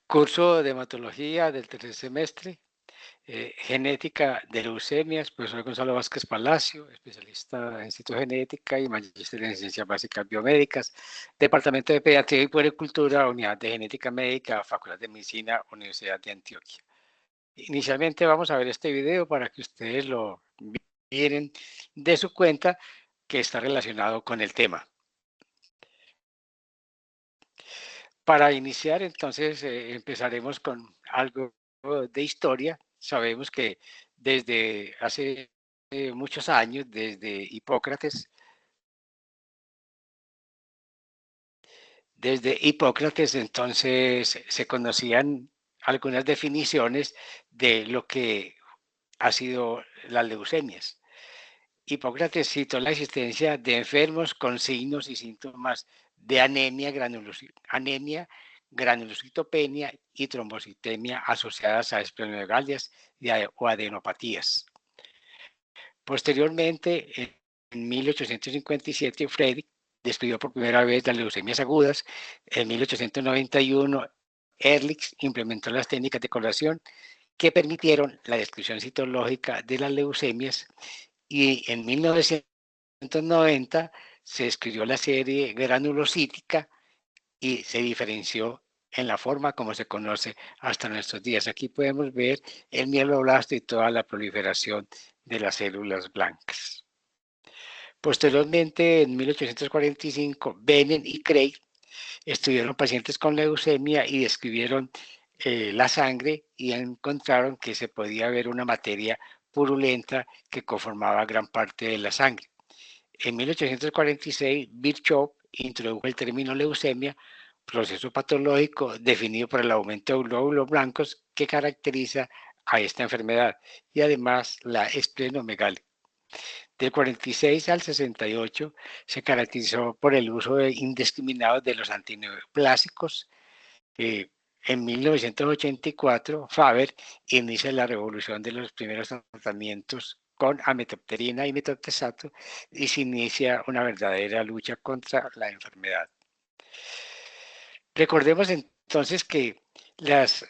Curso de hematología del tercer semestre, genética de leucemias, profesor Gonzalo Vázquez Palacio, especialista en citogenética y magíster en ciencias básicas biomédicas, Departamento de Pediatría y Puericultura, Unidad de Genética Médica, Facultad de Medicina, Universidad de Antioquia. Inicialmente vamos a ver este video para que ustedes lo miren de su cuenta que está relacionado con el tema. Para iniciar, entonces, empezaremos con algo de historia. Sabemos que desde hace muchos años, desde Hipócrates, entonces se conocían algunas definiciones de lo que ha sido las leucemias. Hipócrates citó la existencia de enfermos con signos y síntomas de anemia, granulocitopenia y trombocitemia asociadas a esplenomegalias o adenopatías. Posteriormente, en 1857, Friedrich describió por primera vez las leucemias agudas. En 1891, Ehrlich implementó las técnicas de coloración que permitieron la descripción citológica de las leucemias y en 1990 se escribió la serie granulocítica y se diferenció en la forma como se conoce hasta nuestros días. Aquí podemos ver el mieloblasto y toda la proliferación de las células blancas. Posteriormente, en 1845, Benen y Craig estudiaron pacientes con leucemia y describieron la sangre y encontraron que se podía ver una materia purulenta que conformaba gran parte de la sangre. En 1846, Virchow introdujo el término leucemia, proceso patológico definido por el aumento de glóbulos blancos que caracteriza a esta enfermedad y además la esplenomegalia. Del 46 al 68 se caracterizó por el uso indiscriminado de los antineoplásicos. En 1984, Faber inicia la revolución de los primeros tratamientos con ametopterina y metotrexato y se inicia una verdadera lucha contra la enfermedad. Recordemos entonces que las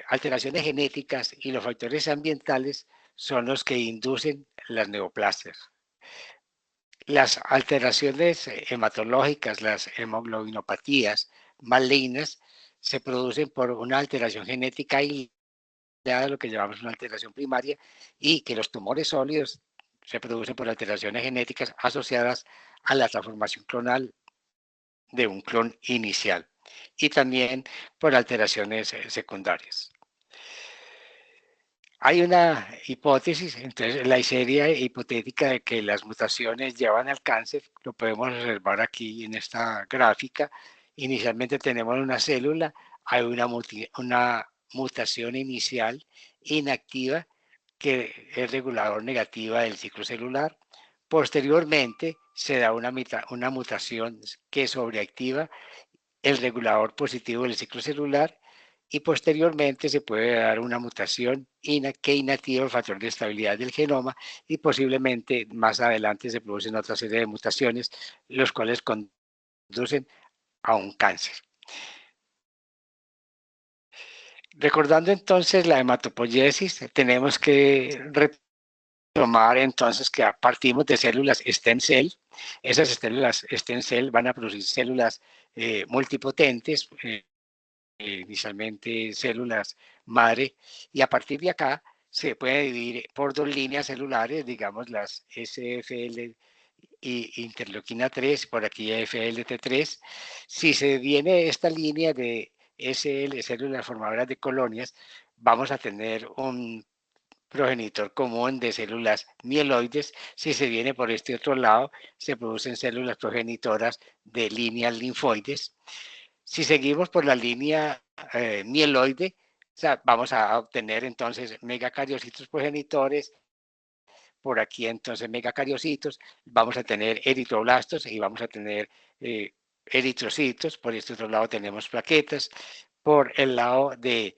alteraciones genéticas y los factores ambientales son los que inducen las neoplasias. Las alteraciones hematológicas, las hemoglobinopatías malignas, se producen por una alteración genética y lo que llamamos una alteración primaria, y que los tumores sólidos se producen por alteraciones genéticas asociadas a la transformación clonal de un clon inicial y también por alteraciones secundarias. Hay una hipótesis, entonces la serie hipotética de que las mutaciones llevan al cáncer, lo podemos observar aquí en esta gráfica. Inicialmente tenemos una célula, hay una mutación inicial inactiva que es regulador negativa del ciclo celular. Posteriormente se da una mutación que sobreactiva el regulador positivo del ciclo celular y posteriormente se puede dar una mutación que inactiva el factor de estabilidad del genoma y posiblemente más adelante se producen otra serie de mutaciones, los cuales conducen a un cáncer. Recordando entonces la hematopoiesis, tenemos que retomar entonces que partimos de células stem cell. Esas células stem cell van a producir células multipotentes, inicialmente células madre, y a partir de acá se puede dividir por dos líneas celulares, digamos las SFL y interleuquina 3, por aquí FLT3. Si se viene esta línea de SL, células formadoras de colonias, vamos a tener un progenitor común de células mieloides. Si se viene por este otro lado, se producen células progenitoras de líneas linfoides. Si seguimos por la línea mieloide, o sea, vamos a obtener entonces megacariocitos progenitores. Por aquí entonces megacariocitos, vamos a tener eritroblastos y vamos a tener eritrocitos. Por este otro lado tenemos plaquetas. Por el lado de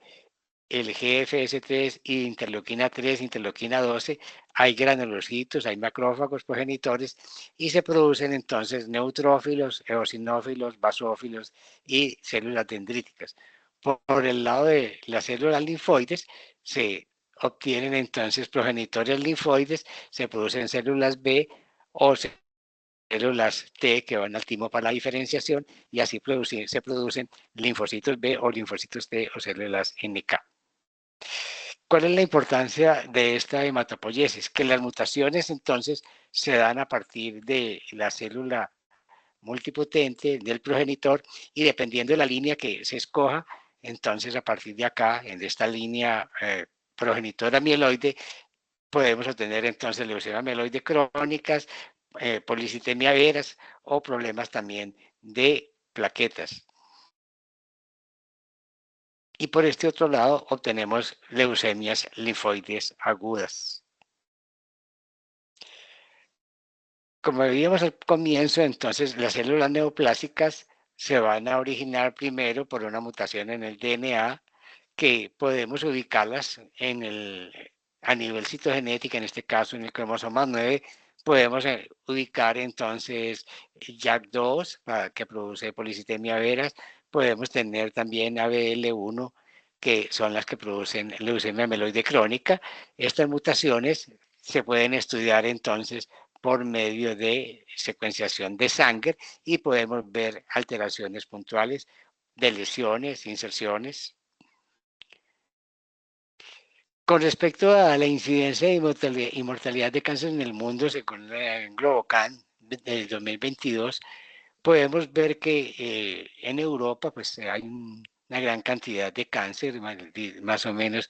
el GFS3 y interleuquina 3, interleuquina 12, hay granulocitos, hay macrófagos progenitores y se producen entonces neutrófilos, eosinófilos, basófilos y células dendríticas. por el lado de las células linfoides se obtienen entonces progenitores linfoides, se producen células B o células T que van al timo para la diferenciación y así se producen linfocitos B o linfocitos T o células NK. ¿Cuál es la importancia de esta hematopoiesis? Que las mutaciones entonces se dan a partir de la célula multipotente del progenitor y dependiendo de la línea que se escoja, entonces a partir de acá, en esta línea progenitora mieloide, podemos obtener entonces leucemia mieloide crónicas, policitemia veras o problemas también de plaquetas. Y por este otro lado obtenemos leucemias linfoides agudas. Como veíamos al comienzo, entonces las células neoplásicas se van a originar primero por una mutación en el DNA que podemos ubicarlas a nivel citogenética, en este caso en el cromosoma 9, podemos ubicar entonces JAK2, que produce policitemia veras, podemos tener también ABL1, que son las que producen leucemia mieloide crónica. Estas mutaciones se pueden estudiar entonces por medio de secuenciación de sangre y podemos ver alteraciones puntuales de lesiones, inserciones. Con respecto a la incidencia y mortalidad de cáncer en el mundo, según Globocan del 2022, podemos ver que en Europa pues, hay una gran cantidad de cáncer, más o menos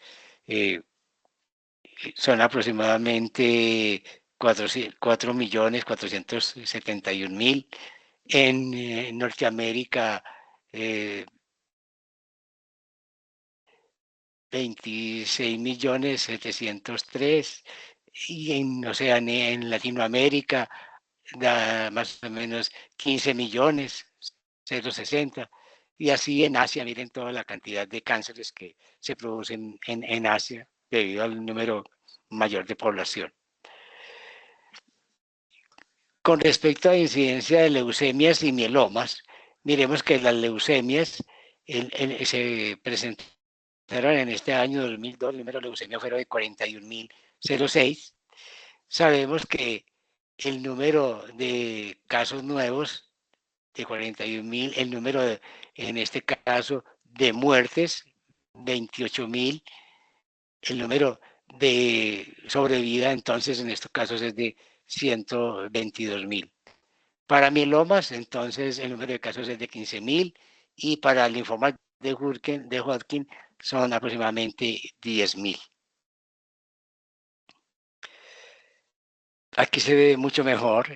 son aproximadamente 4.471.000. En Norteamérica, 26.703.000 y en Oceanía, en Latinoamérica, da más o menos 15 millones, 0,60. Y así en Asia, miren toda la cantidad de cánceres que se producen en Asia debido al número mayor de población. Con respecto a la incidencia de leucemias y mielomas, miremos que las leucemias se presentaron en este año 2002, el número de leucemia fue de 41.006. Sabemos que el número de casos nuevos de 41.000, el número en este caso de muertes, 28.000, el número de sobrevida entonces en estos casos es de 122.000. Para mielomas, entonces, el número de casos es de 15.000 y para linfomas de Hodgkin son aproximadamente 10.000. Aquí se ve mucho mejor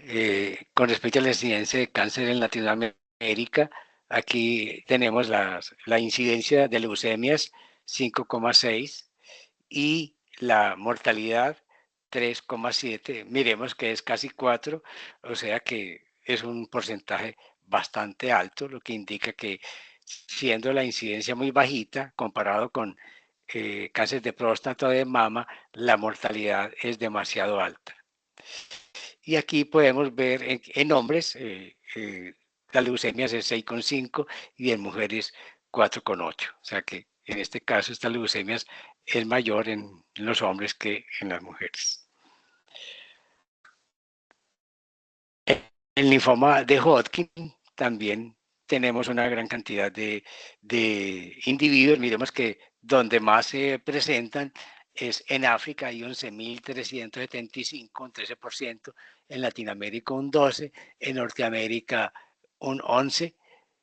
con respecto a la incidencia de cáncer en Latinoamérica. Aquí tenemos la incidencia de leucemias 5,6 y la mortalidad 3,7. Miremos que es casi 4, o sea que es un porcentaje bastante alto, lo que indica que siendo la incidencia muy bajita comparado con cáncer de próstata o de mama, la mortalidad es demasiado alta. Y aquí podemos ver en hombres la leucemia es 6,5 y en mujeres 4,8. O sea que en este caso esta leucemia es mayor en los hombres que en las mujeres. El linfoma de Hodgkin también tenemos una gran cantidad de individuos. Miremos que donde más se presentan es en África, hay 11.375, un 13%, en Latinoamérica un 12%, en Norteamérica un 11%,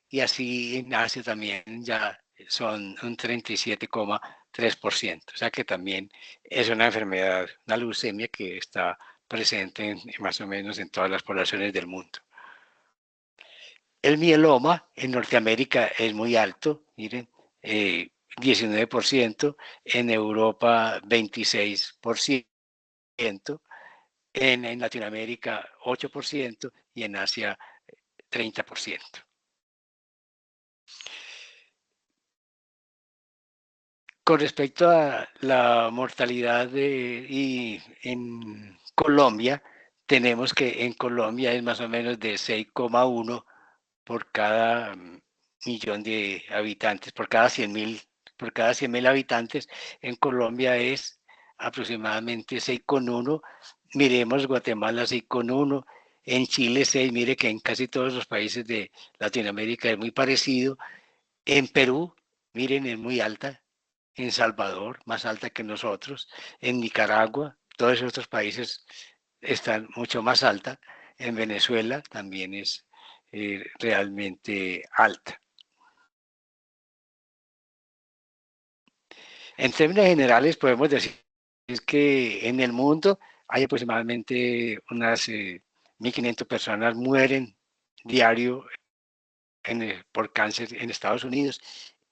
y así en Asia también ya son un 37,3%. O sea que también es una enfermedad, una leucemia que está presente más o menos en todas las poblaciones del mundo. El mieloma en Norteamérica es muy alto, miren, 19%, en Europa 26%, en Latinoamérica 8% y en Asia 30%. Con respecto a la mortalidad en Colombia, tenemos que en Colombia es más o menos de 6,1 por cada millón de habitantes, por cada 100.000 habitantes. En Colombia es aproximadamente 6,1. Miremos Guatemala 6,1. En Chile 6, mire que en casi todos los países de Latinoamérica es muy parecido. En Perú, miren, es muy alta. En Salvador, más alta que nosotros. En Nicaragua, todos estos países están mucho más alta. En Venezuela también es realmente alta. En términos generales, podemos decir que en el mundo hay aproximadamente unas 1.500 personas mueren diario por cáncer en Estados Unidos.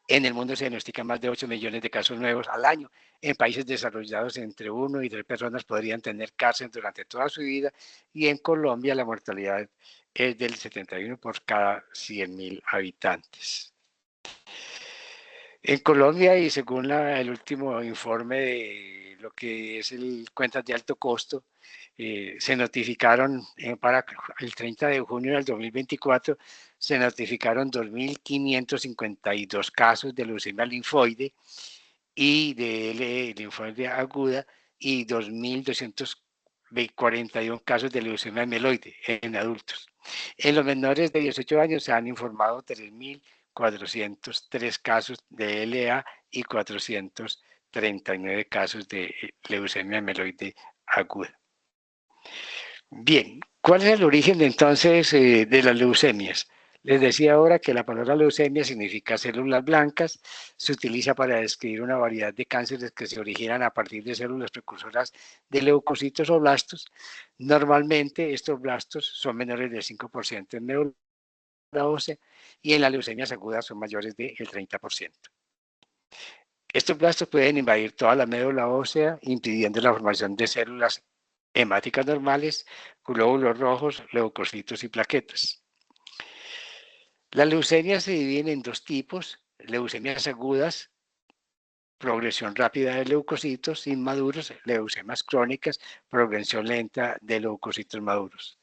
En el mundo se diagnostican más de 8 millones de casos nuevos al año. En países desarrollados, entre 1 y 3 personas podrían tener cáncer durante toda su vida. Y en Colombia la mortalidad es del 71 por cada 100.000 habitantes. En Colombia, y según el último informe de lo que es el cuentas de alto costo, se notificaron para el 30 de junio del 2024, se notificaron 2.552 casos de leucemia linfoide y de linfoide aguda y 2.241 casos de leucemia mieloide en adultos. En los menores de 18 años se han informado 3.403 casos de LA y 439 casos de leucemia mieloide aguda. Bien, ¿cuál es el origen entonces de las leucemias? Les decía ahora que la palabra leucemia significa células blancas, se utiliza para describir una variedad de cánceres que se originan a partir de células precursoras de leucocitos o blastos. Normalmente estos blastos son menores del 5% en médula ósea y en las leucemias agudas son mayores del 30%. Estos blastos pueden invadir toda la médula ósea, impidiendo la formación de células hemáticas normales, glóbulos rojos, leucocitos y plaquetas. Las leucemias se dividen en dos tipos: leucemias agudas, progresión rápida de leucocitos inmaduros; leucemias crónicas, progresión lenta de leucocitos maduros.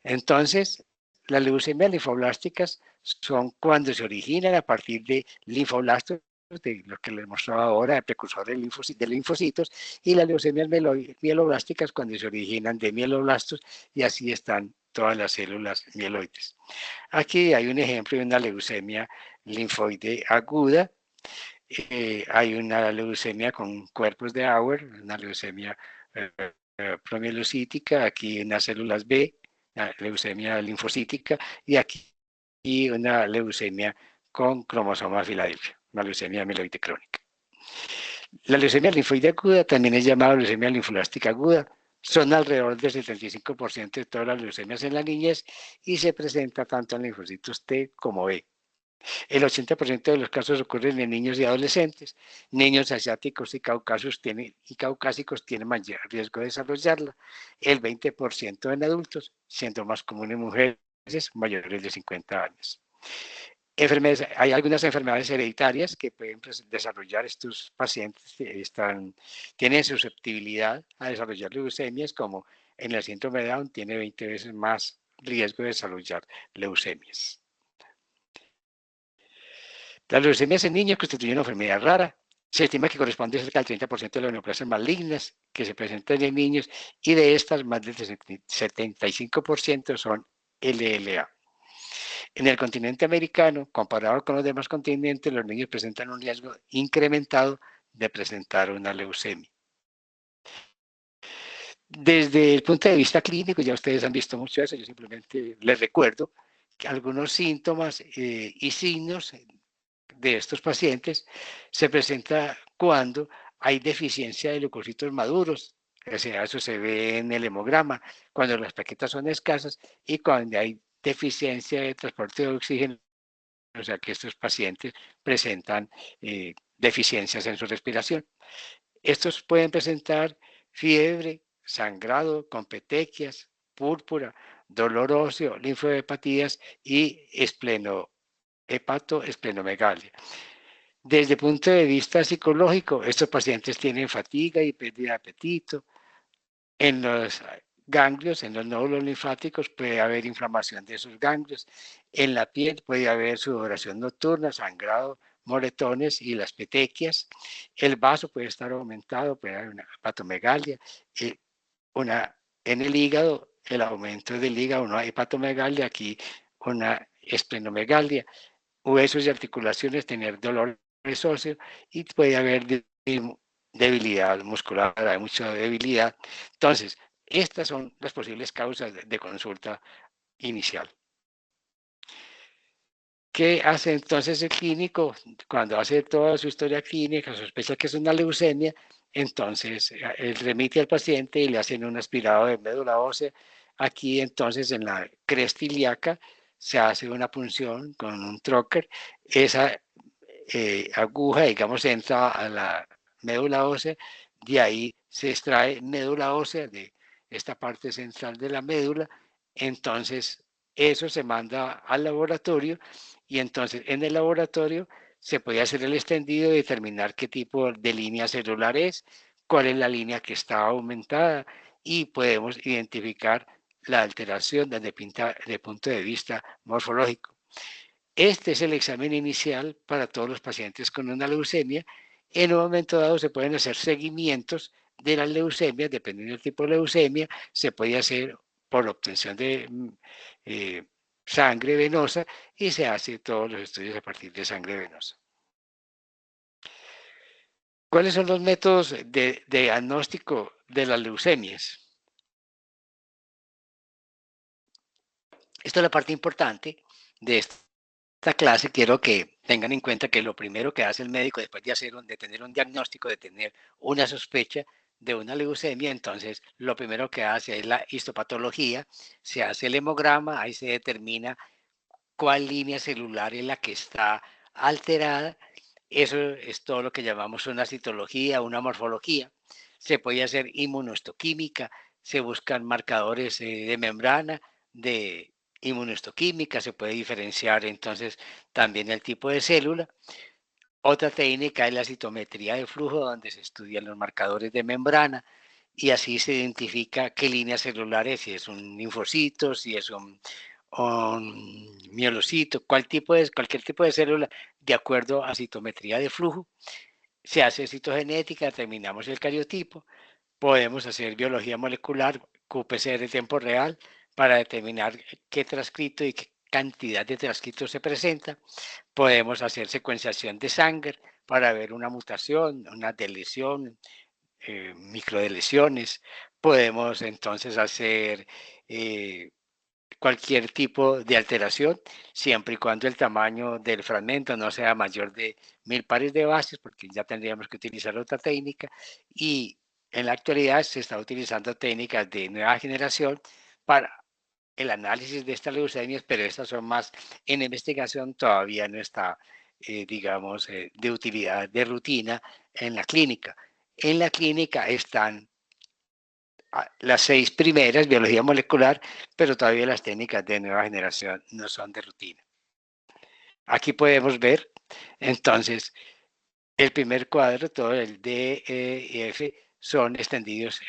Entonces, las leucemias linfoblásticas son cuando se originan a partir de linfoblastos, de lo que les mostraba ahora, de precursores de linfocitos, y las leucemias mieloblásticas cuando se originan de mieloblastos, y así están todas las células mieloides. Aquí hay un ejemplo de una leucemia linfoide aguda. Hay una leucemia con cuerpos de Auer, una leucemia promielocítica, aquí unas células B, la leucemia linfocítica, y aquí una leucemia con cromosoma Filadelfia, una leucemia mieloide crónica. La leucemia linfoide aguda también es llamada leucemia linfoblástica aguda. Son alrededor del 75% de todas las leucemias en la niñez y se presenta tanto en linfocitos T como B. El 80% de los casos ocurren en niños y adolescentes. Niños asiáticos y caucásicos tienen mayor riesgo de desarrollarla. El 20% en adultos, siendo más común en mujeres mayores de 50 años. Hay algunas enfermedades hereditarias que pueden desarrollar estos pacientes, tienen susceptibilidad a desarrollar leucemias, como en el síndrome de Down tiene 20 veces más riesgo de desarrollar leucemias. Las leucemias en niños constituyen una enfermedad rara. Se estima que corresponde a cerca del 30% de las neoplasias malignas que se presentan en niños, y de estas más del 75% son LLA. En el continente americano, comparado con los demás continentes, los niños presentan un riesgo incrementado de presentar una leucemia. Desde el punto de vista clínico, ya ustedes han visto mucho eso, yo simplemente les recuerdo que algunos síntomas y signos de estos pacientes se presenta cuando hay deficiencia de leucocitos maduros, o sea, eso se ve en el hemograma, cuando las plaquetas son escasas y cuando hay deficiencia de transporte de oxígeno, o sea que estos pacientes presentan deficiencias en su respiración. Estos pueden presentar fiebre, sangrado con petequias, púrpura, dolor óseo, linfohepatías y hepatoesplenomegalia. Desde el punto de vista psicológico, estos pacientes tienen fatiga y pérdida de apetito. En los ganglios, en los nódulos linfáticos puede haber inflamación de esos ganglios. En la piel puede haber sudoración nocturna, sangrado, moretones y las petequias. El vaso puede estar aumentado, puede haber una hepatomegalia. En el hígado, el aumento del hígado, una hepatomegalia, aquí una esplenomegalia. Huesos y articulaciones, tener dolores óseos y puede haber debilidad muscular, hay mucha debilidad. Entonces, estas son las posibles causas de consulta inicial. ¿Qué hace entonces el clínico? Cuando hace toda su historia clínica, sospecha que es una leucemia, entonces él remite al paciente y le hacen un aspirado de médula ósea. Aquí entonces en la cresta ilíaca se hace una punción con un trocar. Esa aguja, digamos, entra a la médula ósea, de ahí se extrae médula ósea de esta parte central de la médula, entonces eso se manda al laboratorio y entonces en el laboratorio se puede hacer el extendido y determinar qué tipo de línea celular es, cuál es la línea que está aumentada y podemos identificar la alteración desde el punto de vista morfológico. Este es el examen inicial para todos los pacientes con una leucemia. En un momento dado se pueden hacer seguimientos de las leucemias, dependiendo del tipo de leucemia, se puede hacer por obtención de eh, sangre venosa y se hace todos los estudios a partir de sangre venosa. ¿Cuáles son los métodos de diagnóstico de las leucemias? Esta es la parte importante de esta clase. Quiero que tengan en cuenta que lo primero que hace el médico después de tener un diagnóstico, de tener una sospecha de una leucemia, entonces lo primero que hace es la histopatología, se hace el hemograma, ahí se determina cuál línea celular es la que está alterada. Eso es todo lo que llamamos una citología, una morfología. Se puede hacer inmunohistoquímica, se buscan marcadores de membrana, de inmunohistoquímica, se puede diferenciar entonces también el tipo de célula. Otra técnica es la citometría de flujo, donde se estudian los marcadores de membrana y así se identifica qué líneas celulares, si es un linfocito, si es un mielocito, cualquier tipo de célula, de acuerdo a citometría de flujo. Se hace citogenética, determinamos el cariotipo, podemos hacer biología molecular, qPCR en tiempo real, para determinar qué transcrito y qué cantidad de transcritos se presenta. Podemos hacer secuenciación de sangre para ver una mutación, una deleción, microdeleciones. Podemos entonces hacer cualquier tipo de alteración, siempre y cuando el tamaño del fragmento no sea mayor de 1000 pares de bases, porque ya tendríamos que utilizar otra técnica. Y en la actualidad se está utilizando técnicas de nueva generación para el análisis de estas leucemias, pero estas son más en investigación, todavía no está, digamos, de utilidad de rutina en la clínica. En la clínica están las 6 primeras, biología molecular, pero todavía las técnicas de nueva generación no son de rutina. Aquí podemos ver, entonces, el primer cuadro, todo el D, E y F, son extendidos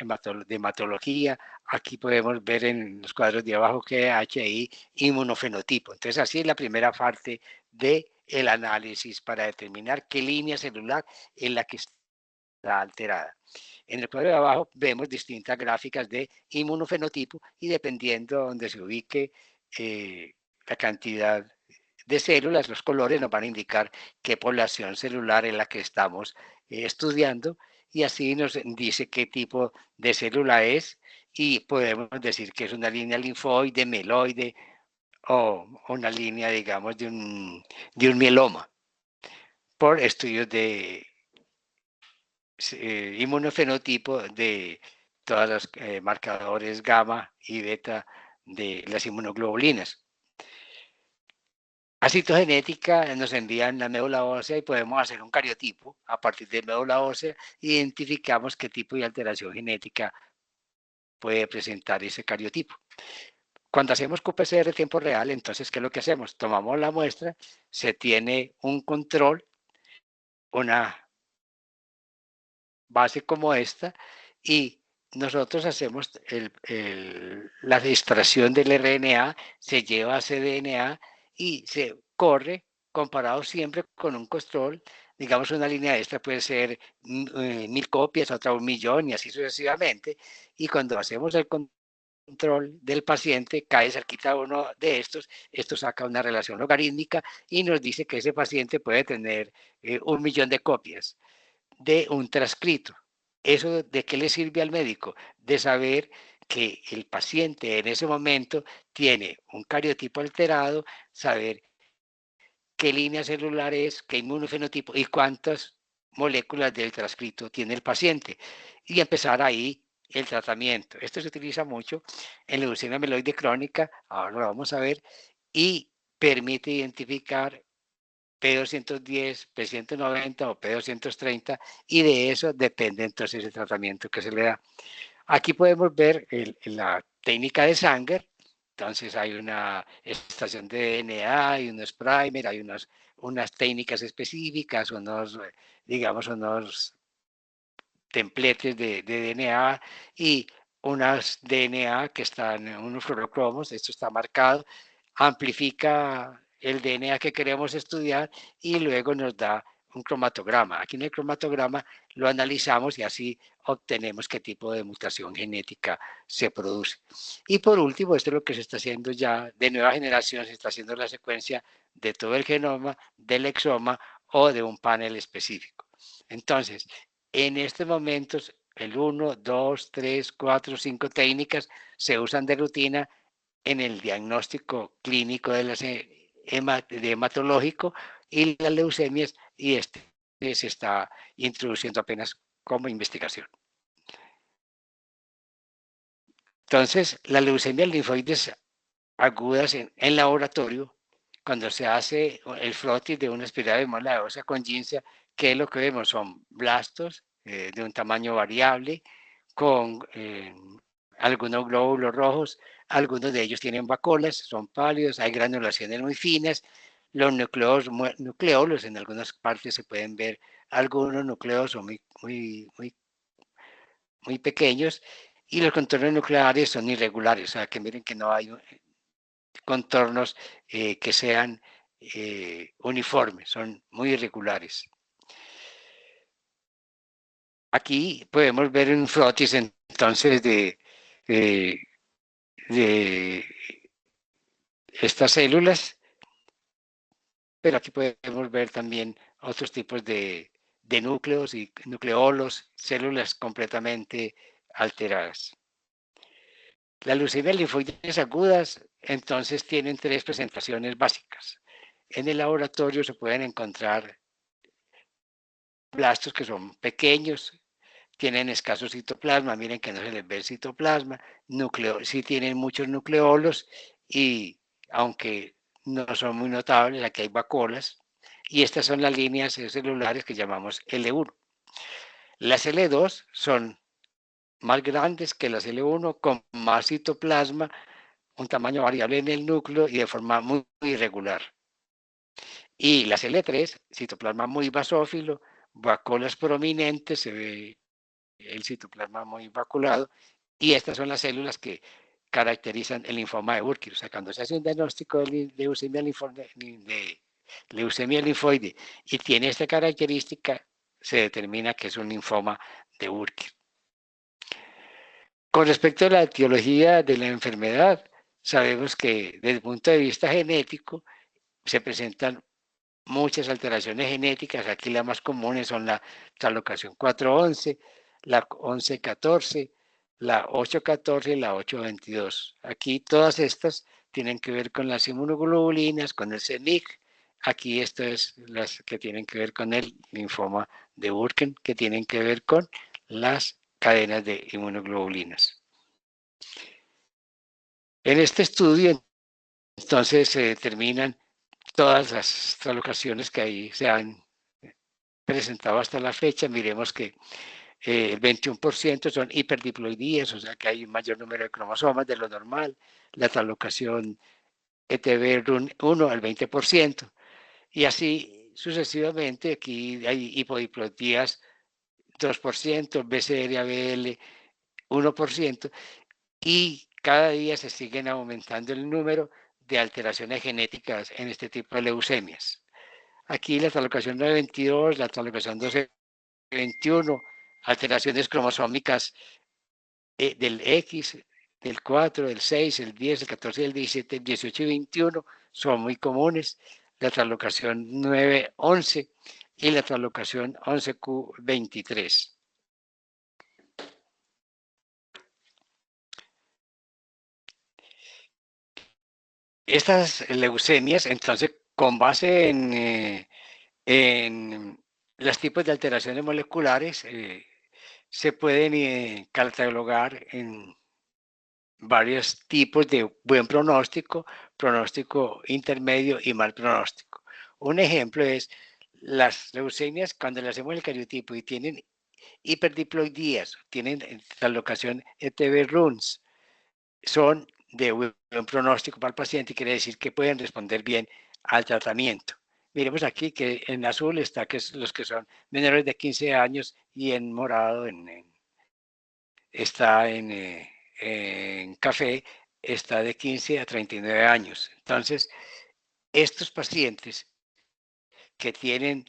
de hematología. Aquí podemos ver en los cuadros de abajo que HI, inmunofenotipo. Entonces, así es la primera parte del análisis para determinar qué línea celular es la que está alterada. En el cuadro de abajo vemos distintas gráficas de inmunofenotipo y dependiendo de donde se ubique la cantidad de células, los colores nos van a indicar qué población celular es la que estamos estudiando y así nos dice qué tipo de célula es y podemos decir que es una línea linfoide, meloide o una línea, digamos, de un mieloma por estudios de inmunofenotipo de todos los marcadores gamma y beta de las inmunoglobulinas. A citogenética nos envían la médula ósea y podemos hacer un cariotipo. A partir de médula ósea identificamos qué tipo de alteración genética puede presentar ese cariotipo. Cuando hacemos qPCR en tiempo real, entonces, ¿qué es lo que hacemos? Tomamos la muestra, se tiene un control, una base como esta, y nosotros hacemos la extracción del RNA, se lleva a cDNA y se corre comparado siempre con un control. Digamos, una línea extra puede ser 1000 copias, otra 1 millón y así sucesivamente. Y cuando hacemos el control del paciente, cae cerquita uno de estos, esto saca una relación logarítmica y nos dice que ese paciente puede tener 1 millón de copias de un transcrito. ¿Eso de qué le sirve al médico? De saber que el paciente en ese momento tiene un cariotipo alterado, saber qué línea celular es, qué inmunofenotipo y cuántas moléculas del transcrito tiene el paciente. Y empezar ahí el tratamiento. Esto se utiliza mucho en leucemia amiloide crónica, ahora lo vamos a ver, y permite identificar P210, P190 o P230 y de eso depende entonces el tratamiento que se le da. Aquí podemos ver la técnica de Sanger. Entonces hay una estación de DNA, hay unos primer, hay unas técnicas específicas, digamos, unos templates de DNA y unas DNA que están en unos fluorocromos, esto está marcado, amplifica el DNA que queremos estudiar y luego nos da un cromatograma. Aquí en el cromatograma lo analizamos y así obtenemos qué tipo de mutación genética se produce. Y por último, esto es lo que se está haciendo ya de nueva generación, se está haciendo la secuencia de todo el genoma, del exoma o de un panel específico. Entonces, en estos momentos, el 1, 2, 3, 4, 5 técnicas se usan de rutina en el diagnóstico clínico de hematológico y las leucemias, y este se está introduciendo apenas como investigación. Entonces, las leucemias linfoides agudas en laboratorio, cuando se hace el frotis de una espiral de médula ósea con gincia, ¿qué es lo que vemos? Son blastos de un tamaño variable, con algunos glóbulos rojos, algunos de ellos tienen vacolas, son pálidos, hay granulaciones muy finas, los nucleolos en algunas partes se pueden ver, algunos nucleos son muy pequeños y los contornos nucleares son irregulares, o sea que miren que no hay contornos que sean uniformes, son muy irregulares. Aquí podemos ver un frotis entonces de estas células, pero aquí podemos ver también otros tipos de núcleos y nucleolos, células completamente alteradas. Las leucemias linfoides agudas entonces tienen 3 presentaciones básicas. En el laboratorio se pueden encontrar blastos que son pequeños, tienen escaso citoplasma, miren que no se les ve el citoplasma, sí tienen muchos nucleolos y aunque no son muy notables, aquí hay vacuolas y estas son las líneas celulares que llamamos L1. Las L2 son más grandes que las L1 con más citoplasma, un tamaño variable en el núcleo y de forma muy irregular. Y las L3, citoplasma muy basófilo, vacuolas prominentes, se ve el citoplasma muy vaculado, y estas son las células que caracterizan el linfoma de Burkitt. O sea, cuando se hace un diagnóstico de leucemia linfoide y tiene esta característica, se determina que es un linfoma de Burkitt. Con respecto a la etiología de la enfermedad, sabemos que desde el punto de vista genético se presentan muchas alteraciones genéticas. Aquí las más comunes son la translocación 411, la 1114, la 814 y la 822. Aquí todas estas tienen que ver con las inmunoglobulinas, con el CENIC. Aquí esto es las que tienen que ver con el linfoma de Burkitt, que tienen que ver con las cadenas de inmunoglobulinas. En este estudio, entonces, se determinan todas las translocaciones que ahí se han presentado hasta la fecha. Miremos que el 21% son hiperdiploidías, o sea que hay un mayor número de cromosomas de lo normal. La translocación ETB1 al 20%. Y así sucesivamente, aquí hay hipodiploidías 2%, BCR-ABL 1%, y cada día se siguen aumentando el número de alteraciones genéticas en este tipo de leucemias. Aquí la translocación 922, la translocación 1221, alteraciones cromosómicas del X, del 4, del 6, el 10, el 14, el 17, el 18 y 21 son muy comunes. La translocación 911 y la translocación 11Q23. Estas leucemias, entonces, con base en los tipos de alteraciones moleculares, se pueden catalogar en varios tipos de buen pronóstico, pronóstico intermedio y mal pronóstico. Un ejemplo es las leucemias cuando le hacemos el cariotipo y tienen hiperdiploidías, tienen la locación ETB-RUNS, son de buen pronóstico para el paciente y quiere decir que pueden responder bien al tratamiento. Miremos aquí que en azul está que es los que son menores de 15 años y en morado está en café, está de 15 a 39 años. Entonces, estos pacientes que tienen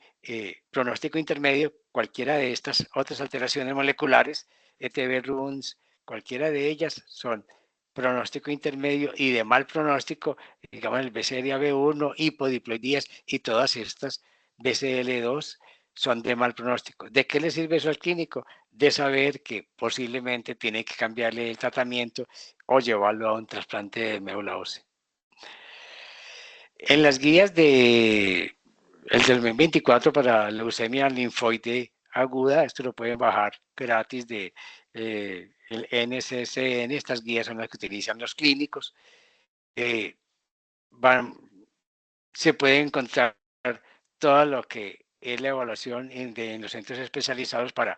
pronóstico intermedio, cualquiera de estas otras alteraciones moleculares, ETB-RUNS, cualquiera de ellas son pronóstico intermedio y de mal pronóstico, digamos el BCLA-B1, hipodiploidías y todas estas BCL2 son de mal pronóstico. ¿De qué le sirve eso al clínico? De saber que posiblemente tiene que cambiarle el tratamiento o llevarlo a un trasplante de médula ósea. En las guías de el del 2024 para leucemia linfoide aguda, esto lo pueden bajar gratis de el NCCN, estas guías son las que utilizan los clínicos. Se puede encontrar todo lo que es la evaluación en los centros especializados para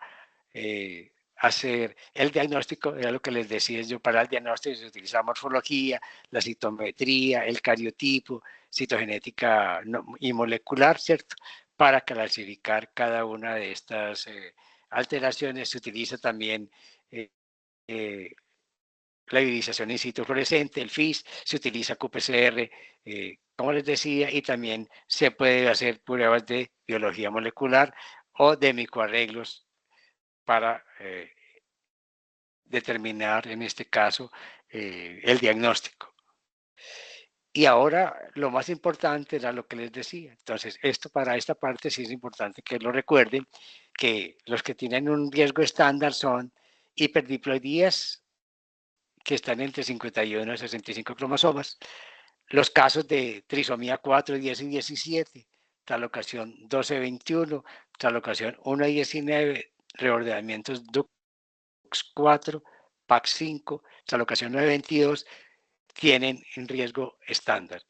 hacer el diagnóstico, era lo que les decía yo, para el diagnóstico se utiliza morfología, la citometría, el cariotipo, citogenética y molecular, ¿cierto? Para clasificar cada una de estas alteraciones se utiliza también eh, la iridización in situ fluorescente, el FIS, se utiliza qPCR, como les decía, y también se puede hacer pruebas de biología molecular o de microarreglos para determinar, en este caso, el diagnóstico. Y ahora lo más importante era lo que les decía. Entonces, esto para esta parte sí es importante que lo recuerden, que los que tienen un riesgo estándar son hiperdiploidías que están entre 51 y 65 cromosomas, los casos de trisomía 4, 10 y 17, translocación 12-21, translocación 1-19, reordenamientos DUX4, PAC5, translocación 9-22, tienen en riesgo estándar.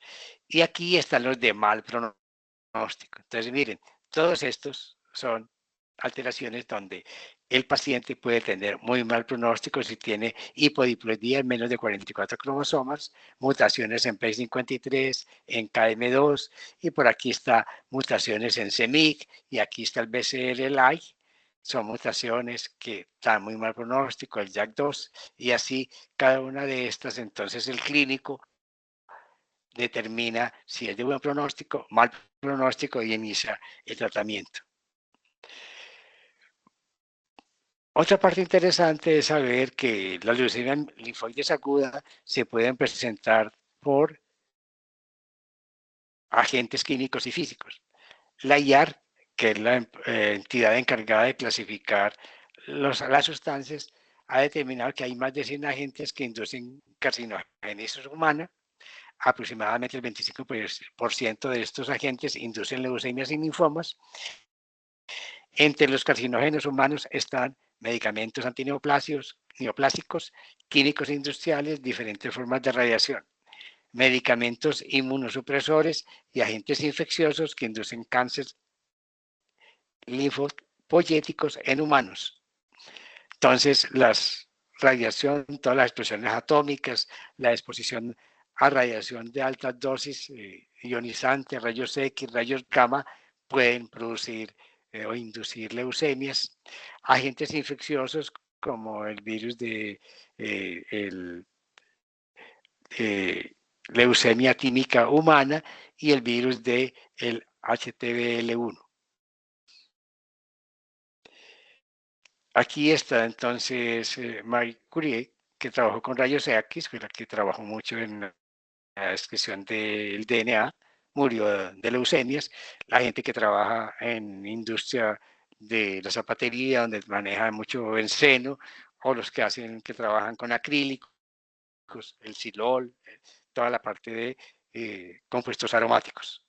Y aquí están los de mal pronóstico. Entonces, miren, todos estos son alteraciones donde el paciente puede tener muy mal pronóstico si tiene hipodiploidía en menos de 44 cromosomas, mutaciones en P53, en KM2, y por aquí está mutaciones en CEMIC, y aquí está el BCL-LI, son mutaciones que dan muy mal pronóstico, el JAK2, y así cada una de estas, entonces el clínico determina si es de buen pronóstico, mal pronóstico y inicia el tratamiento. Otra parte interesante es saber que las leucemias linfoides agudas se pueden presentar por agentes químicos y físicos. La IAR, que es la entidad encargada de clasificar las sustancias, ha determinado que hay más de 100 agentes que inducen carcinogénesis humana. Aproximadamente el 25% de estos agentes inducen leucemias y linfomas. Entre los carcinógenos humanos están medicamentos antineoplásicos, químicos industriales, diferentes formas de radiación, medicamentos inmunosupresores y agentes infecciosos que inducen cáncer linfopoyéticos en humanos. Entonces, las radiación, todas las explosiones atómicas, la exposición a radiación de altas dosis ionizantes, rayos X, rayos gamma, pueden producir o inducir leucemias. Agentes infecciosos como el virus de leucemia tímica humana y el virus de el HTBL1. Aquí está entonces Marie Curie, que trabajó con rayos X, pero que trabajó mucho en la descripción del DNA, murió de leucemias. La gente que trabaja en industria de la zapatería, donde manejan mucho benceno, o los que trabajan con acrílicos, el silol, toda la parte de compuestos aromáticos.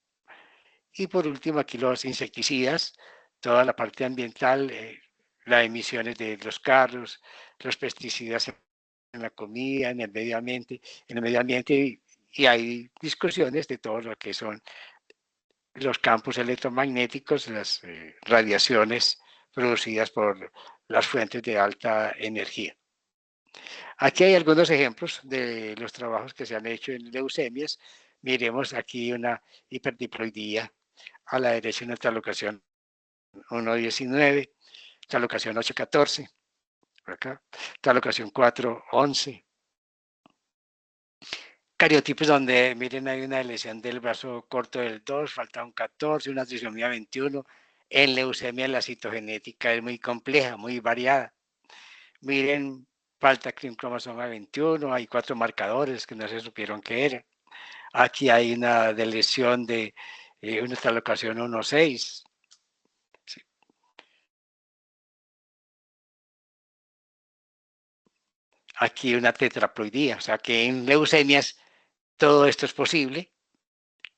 Y por último, aquí los insecticidas, toda la parte ambiental, las emisiones de los carros, los pesticidas en la comida, en el medio ambiente y hay discusiones de todo lo que son los campos electromagnéticos, las radiaciones producidas por las fuentes de alta energía. Aquí hay algunos ejemplos de los trabajos que se han hecho en leucemias. Miremos aquí una hiperdiploidía, a la derecha una translocación 1.19, translocación 8.14, acá, translocación 4.11. Cariotipos donde, miren, hay una lesión del brazo corto del 2, falta un 14, una trisomía 21. En leucemia la citogenética es muy compleja, muy variada. Miren, falta un cromosoma 21, hay 4 marcadores que no se supieron qué era. Aquí hay una lesión de una translocación 1.6. Sí. Aquí una tetraploidía, o sea que en leucemias todo esto es posible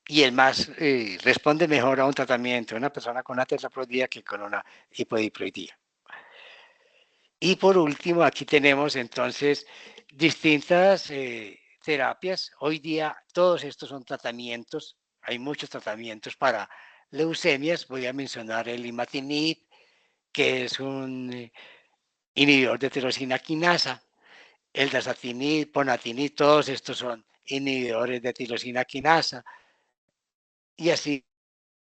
y el más responde mejor a un tratamiento de una persona con una tetraploidía que con una hipodiploidía. Y por último, aquí tenemos entonces distintas terapias. Hoy día todos estos son tratamientos, hay muchos tratamientos para leucemias. Voy a mencionar el imatinib, que es un inhibidor de tirosina quinasa, el dasatinib, ponatinib, todos estos son inhibidores de tirosina quinasa. Y así,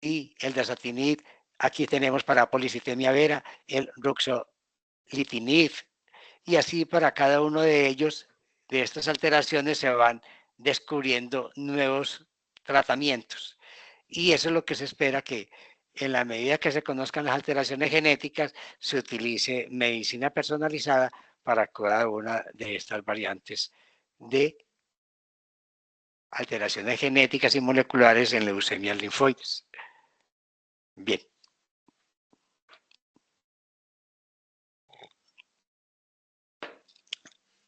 y el dasatinib, aquí tenemos para policitemia vera, el ruxolitinib, y así para cada uno de ellos, de estas alteraciones, se van descubriendo nuevos tratamientos. Y eso es lo que se espera, que en la medida que se conozcan las alteraciones genéticas, se utilice medicina personalizada para cada una de estas variantes de alteraciones genéticas y moleculares en leucemias linfoides. Bien.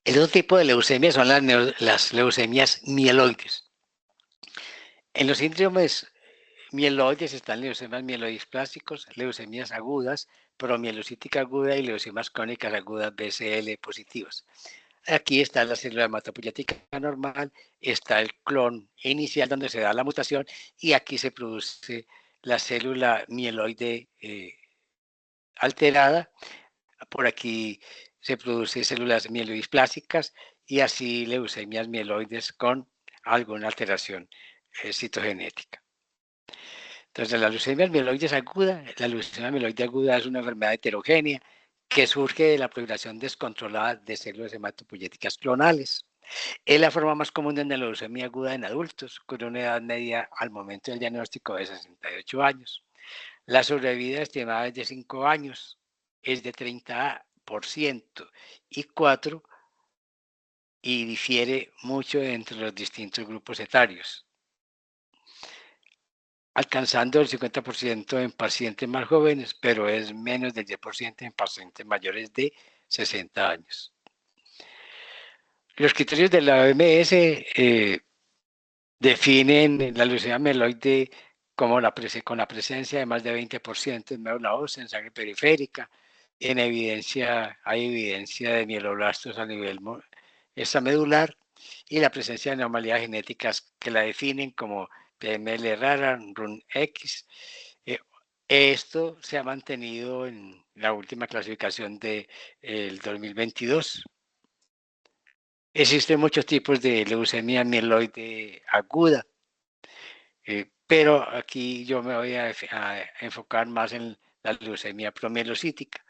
El otro tipo de leucemia son las leucemias mieloides. En los síndromes mieloides están leucemias mieloidisplásticos, leucemias agudas, promielocítica aguda y leucemias crónicas agudas BCL positivas. Aquí está la célula hematopoyética normal, está el clon inicial donde se da la mutación y aquí se produce la célula mieloide alterada. Por aquí se producen células mieloidisplásticas y así leucemias mieloides con alguna alteración citogenética. Entonces, la leucemia mieloide aguda, la leucemia mieloide aguda es una enfermedad heterogénea que surge de la proliferación descontrolada de células hematopoyéticas clonales. Es la forma más común de la leucemia aguda en adultos, con una edad media al momento del diagnóstico de 68 años. La sobrevida estimada es de 5 años, es de 30% y 4 y difiere mucho entre los distintos grupos etarios, alcanzando el 50% en pacientes más jóvenes, pero es menos del 10% en pacientes mayores de 60 años. Los criterios de la OMS definen la leucemia mieloide como con la presencia de más de 20% en médula ósea, en sangre periférica. Hay evidencia de mieloblastos a nivel extramedular y la presencia de anomalías genéticas que la definen como PML rara, RUNX. Esto se ha mantenido en la última clasificación del 2022. Existen muchos tipos de leucemia mieloide aguda, pero aquí yo me voy a enfocar más en la leucemia promielocítica.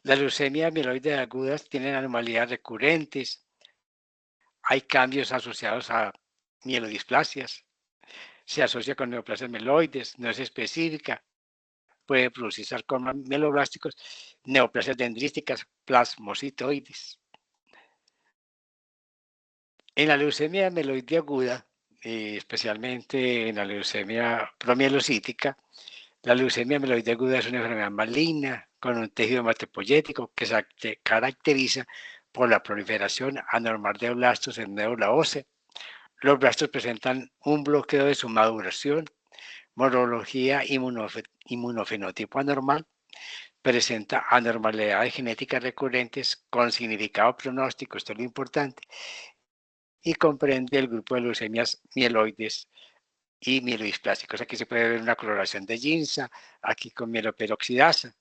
Las leucemias mieloides agudas tienen anomalías recurrentes, hay cambios asociados a mielodisplasias, se asocia con neoplasias mieloides, no es específica, puede producir sarcomas mieloblásticos, neoplasias dendrísticas, plasmocitoides. En la leucemia mieloide aguda, especialmente en la leucemia promielocítica, la leucemia mieloide aguda es una enfermedad maligna con un tejido hematopoyético que se caracteriza por la proliferación anormal de blastos en médula ósea. Los blastos presentan un bloqueo de su maduración, morfología inmunofenotipo anormal, presenta anormalidades genéticas recurrentes con significado pronóstico, esto es lo importante, y comprende el grupo de leucemias mieloides y mielodisplásicos. Aquí se puede ver una coloración de Ginza, aquí con mieloperoxidasa.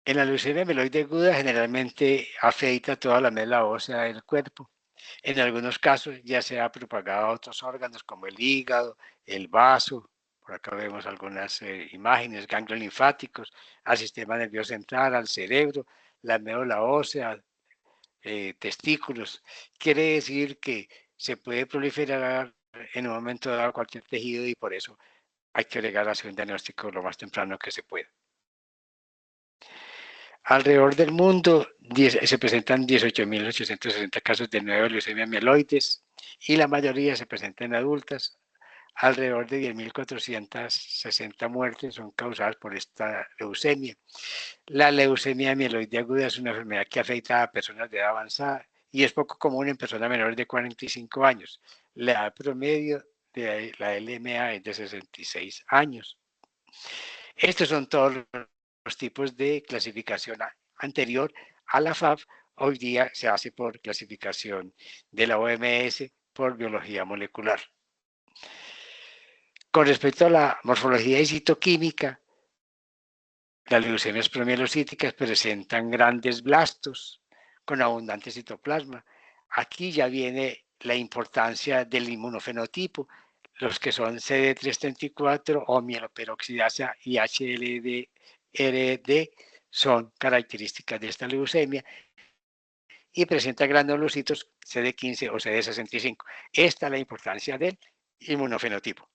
En la leucemia mieloide aguda generalmente afecta toda la médula ósea del cuerpo. En algunos casos ya se ha propagado a otros órganos como el hígado, el vaso, por acá vemos algunas imágenes, ganglios linfáticos, al sistema nervioso central, al cerebro, la médula ósea, testículos. Quiere decir que se puede proliferar en un momento dado cualquier tejido y por eso hay que llegar a hacer un diagnóstico lo más temprano que se pueda. Alrededor del mundo se presentan 18.860 casos de nueva leucemia mieloides y la mayoría se presentan en adultas. Alrededor de 10.460 muertes son causadas por esta leucemia. La leucemia mieloide aguda es una enfermedad que afecta a personas de edad avanzada y es poco común en personas menores de 45 años. La edad promedio de la LMA es de 66 años. Estos son todos los tipos de clasificación anterior a la FAB. Hoy día se hace por clasificación de la OMS por biología molecular. Con respecto a la morfología y citoquímica, las leucemias promielocíticas presentan grandes blastos con abundante citoplasma. Aquí ya viene la importancia del inmunofenotipo, los que son CD334 o mieloperoxidasa y HLD-RD son características de esta leucemia y presenta granulocitos CD15 o CD65. Esta es la importancia del inmunofenotipo.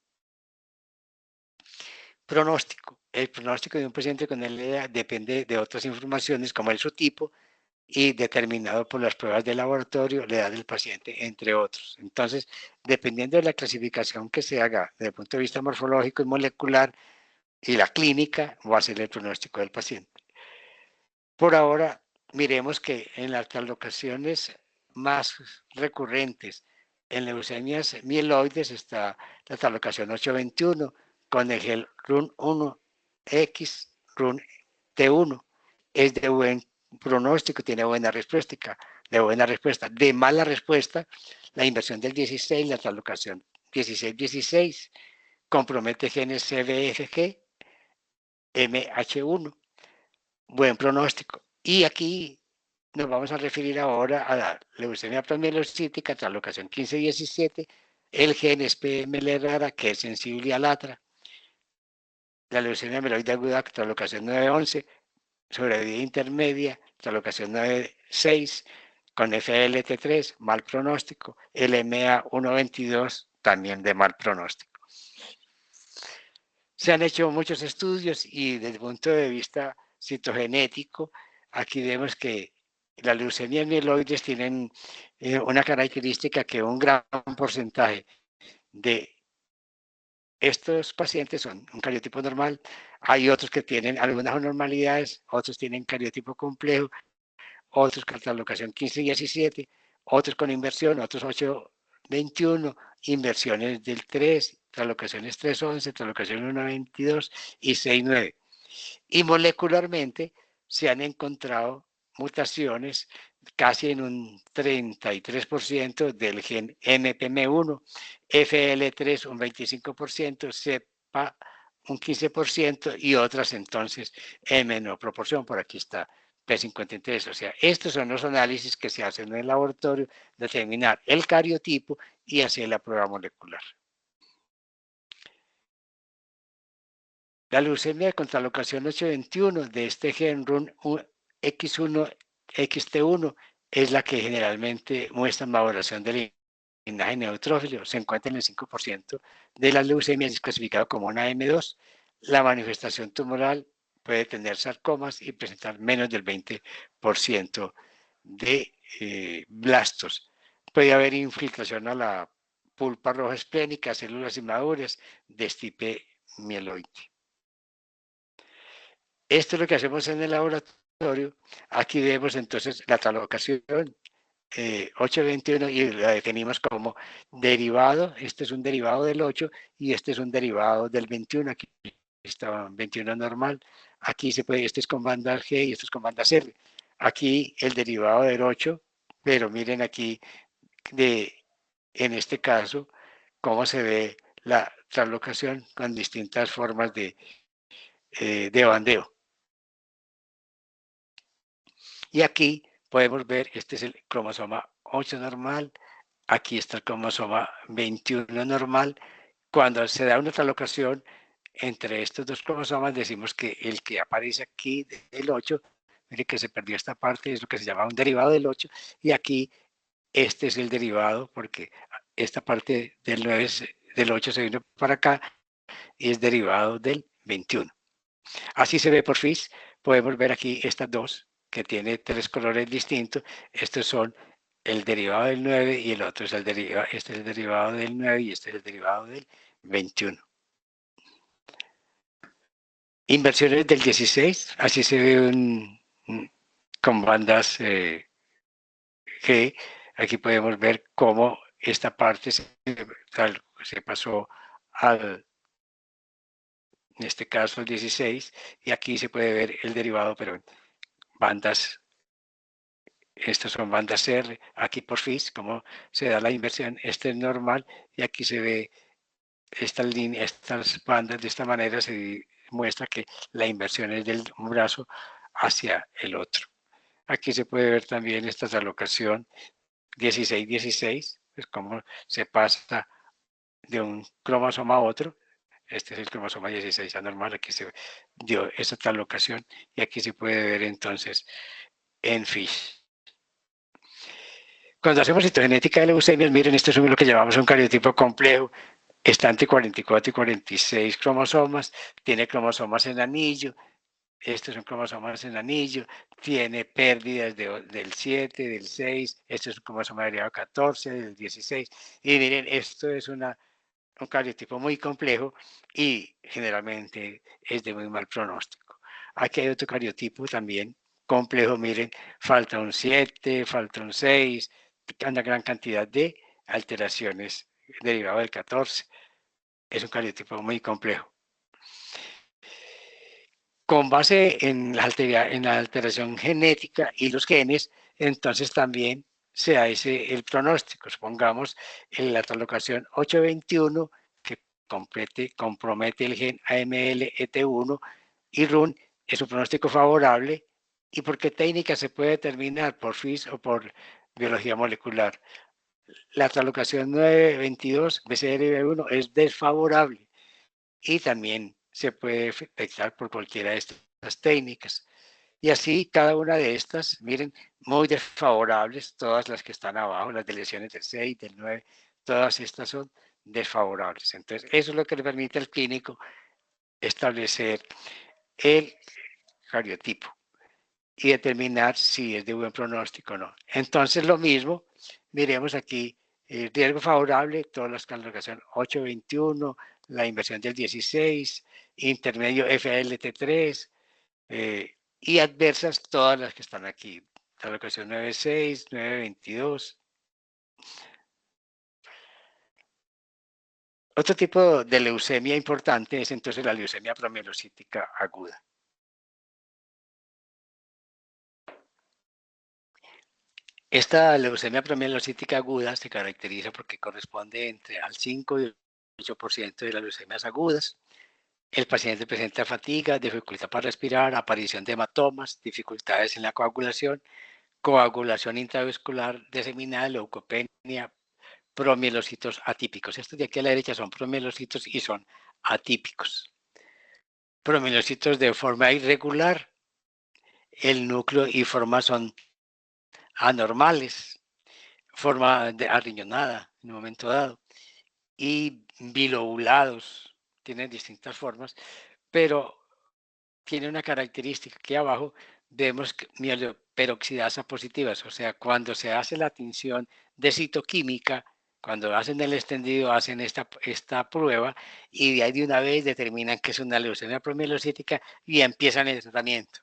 Pronóstico. El pronóstico de un paciente con LEA depende de otras informaciones como el subtipo y determinado por las pruebas de laboratorio, la edad del paciente, entre otros. Entonces, dependiendo de la clasificación que se haga desde el punto de vista morfológico y molecular y la clínica, va a ser el pronóstico del paciente. Por ahora, miremos que en las locaciones más recurrentes en leucemias mieloides está la talocación 821 con el gel RUN1X, RUN-T1. Es de buen pronóstico, tiene buena respuesta, de mala respuesta, la inversión del 16, la talocación 16-16, compromete genes CBFG, MH1, buen pronóstico. Y aquí nos vamos a referir ahora a la leucemia promielocítica, translocación 15-17, el gen SPML rara, que es sensible a LATRA, la leucemia mieloide aguda, translocación 9-11, sobrevida intermedia, translocación 9-6, con FLT3, mal pronóstico, LMA 1-22, también de mal pronóstico. Se han hecho muchos estudios y desde el punto de vista citogenético, aquí vemos que las leucemias mieloides tienen una característica que un gran porcentaje de estos pacientes son un cariotipo normal, hay otros que tienen algunas anormalidades, otros tienen cariotipo complejo, otros con translocación 15-17, otros con inversión, otros 8-21, inversiones del 3, translocaciones 3-11, translocación 1-22 y 6-9. Y molecularmente se han encontrado mutaciones casi en un 33% del gen MPM1, FL3 un 25%, CEPA un 15% y otras entonces en menor proporción. Por aquí está P53. O sea, estos son los análisis que se hacen en el laboratorio, determinar el cariotipo y hacer la prueba molecular. La leucemia de contralocación 821 de este gen RUN X1, XT1 es la que generalmente muestra maduración del linaje neutrófilo. Se encuentra en el 5% de las leucemias y es clasificado como una M2. La manifestación tumoral puede tener sarcomas y presentar menos del 20% de blastos. Puede haber infiltración a la pulpa roja esplénica, células inmaduras de tipo mieloide. Esto es lo que hacemos en el laboratorio. Aquí vemos entonces la translocación 821 y la definimos como derivado. Este es un derivado del 8 y este es un derivado del 21. Aquí está 21 normal. Aquí se puede, este es con bandas G y esto es con bandas R. Aquí el derivado del 8, pero miren aquí en este caso, cómo se ve la translocación con distintas formas de bandeo. Y aquí podemos ver, este es el cromosoma 8 normal, aquí está el cromosoma 21 normal. Cuando se da una translocación entre estos dos cromosomas, decimos que el que aparece aquí del 8, mire que se perdió esta parte, es lo que se llama un derivado del 8, y aquí este es el derivado, porque esta parte del 9, del 8 se vino para acá, y es derivado del 21. Así se ve por FIS. Podemos ver aquí estas dos, que tiene tres colores distintos. Estos son el derivado del 9 y el otro es el derivado, este es el derivado del 9 y este es el derivado del 21. Inversiones del 16, así se ve con bandas G. Aquí podemos ver cómo esta parte se pasó al, en este caso, el 16, y aquí se puede ver el derivado, pero en bandas, estas son bandas R, aquí por FIS, como se da la inversión, este es normal, y aquí se ve esta línea, estas bandas de esta manera se muestra que la inversión es del un brazo hacia el otro. Aquí se puede ver también esta alocación 16-16, es como se pasa de un cromosoma a otro. Este es el cromosoma 16 anormal, aquí se dio esta translocación y aquí se puede ver entonces en FISH. Cuando hacemos citogenética de leucemias, miren, esto es lo que llamamos un cariotipo complejo. Está entre 44 y 46 cromosomas, tiene cromosomas en anillo, estos son cromosomas en anillo, tiene pérdidas del 7, del 6, este es un cromosoma derivado 14, del 16, y miren, esto es un cariotipo muy complejo y generalmente es de muy mal pronóstico. Aquí hay otro cariotipo también complejo, miren, falta un 7, falta un 6, una gran cantidad de alteraciones derivado del 14. Es un cariotipo muy complejo. Con base en la alteración genética y los genes, entonces también se hace el pronóstico. Supongamos en la translocación 821 que compromete el gen AML-ET1 y RUN, es un pronóstico favorable. ¿Y por qué técnica se puede determinar? ¿Por FIS o por biología molecular? La translocación 922 BCR1 es desfavorable y también se puede detectar por cualquiera de estas técnicas. Y así cada una de estas, miren, muy desfavorables, todas las que están abajo, las de lesiones del 6, del 9, todas estas son desfavorables. Entonces, eso es lo que le permite al clínico establecer el cariotipo y determinar si es de buen pronóstico o no. Entonces, lo mismo, miremos aquí, riesgo favorable, todas las calificaciones 821, la inversión del 16, intermedio FLT3, y adversas todas las que están aquí, la locación 96, 922. Otro tipo de leucemia importante es entonces la leucemia promielocítica aguda. Esta leucemia promielocítica aguda se caracteriza porque corresponde entre al 5 y el 8% de las leucemias agudas. El paciente presenta fatiga, dificultad para respirar, aparición de hematomas, dificultades en la coagulación intravascular diseminada, leucopenia, promielocitos atípicos. Estos de aquí a la derecha son promielocitos y son atípicos. promielocitos de forma irregular, el núcleo y forma son anormales, forma de arriñonada en un momento dado, y bilobulados, tienen distintas formas, pero tiene una característica que abajo vemos mieloperoxidasa positivas, o sea, cuando se hace la tinción de citoquímica, cuando hacen el extendido, hacen esta prueba y de ahí de una vez determinan que es una leucemia promielocítica y empiezan el tratamiento.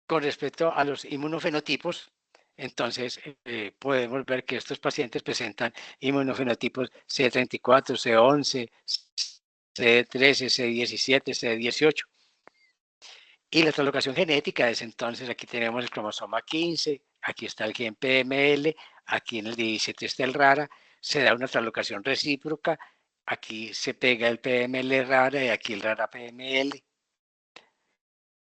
Con respecto a los inmunofenotipos, entonces podemos ver que estos pacientes presentan inmunofenotipos C34, C11, C13, C17, C18. Y la translocación genética es entonces, aquí tenemos el cromosoma 15, aquí está el gen PML, aquí en el 17 está el RARA, se da una translocación recíproca, aquí se pega el PML RARA y aquí el RARA PML.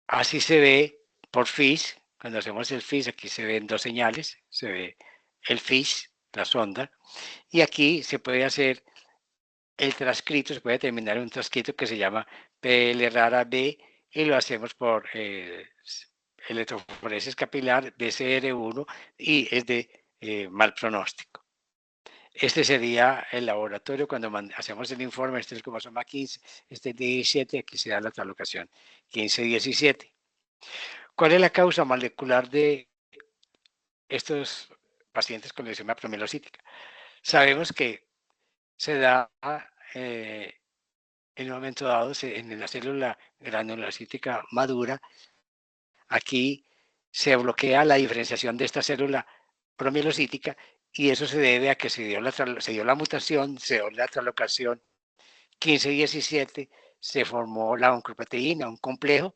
Así se ve por FISH, cuando hacemos el FISH, aquí se ven dos señales, se ve el FISH, la sonda, y aquí se puede hacer el transcrito, se puede determinar un transcrito que se llama PL rara B y lo hacemos por electroforesis capilar BCR1 y es de mal pronóstico. Este sería el laboratorio cuando hacemos el informe, este es el cromosoma 15, este es 17, aquí se da la translocación 15-17. ¿Cuál es la causa molecular de estos pacientes con leucemia promielocítica? Sabemos que se da en un momento dado en la célula granulocítica madura, aquí se bloquea la diferenciación de esta célula promielocítica y eso se debe a que se dio la mutación, se dio la translocación 15-17, se formó la oncoproteína, un complejo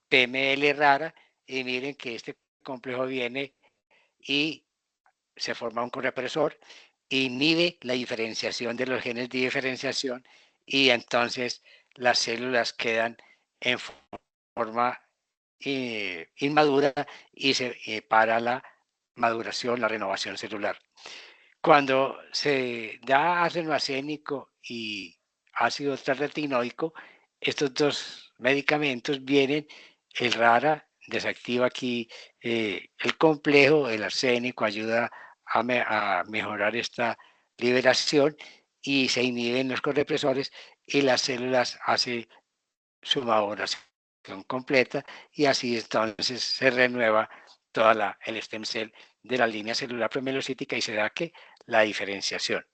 PML rara, y miren que este complejo viene y se forma un correpresor, inhibe la diferenciación de los genes de diferenciación y entonces las células quedan en forma inmadura y se para la maduración, la renovación celular. Cuando se da ácido acénico y ácido retinoico, estos dos medicamentos vienen, el RARA desactiva aquí el complejo, el arsénico ayuda a mejorar esta liberación y se inhiben los correpresores y las células hacen su maduración completa y así entonces se renueva toda el stem cell de la línea celular promielocítica y se da que la diferenciación.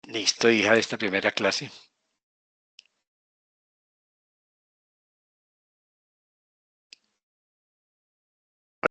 Listo, hija de esta primera clase.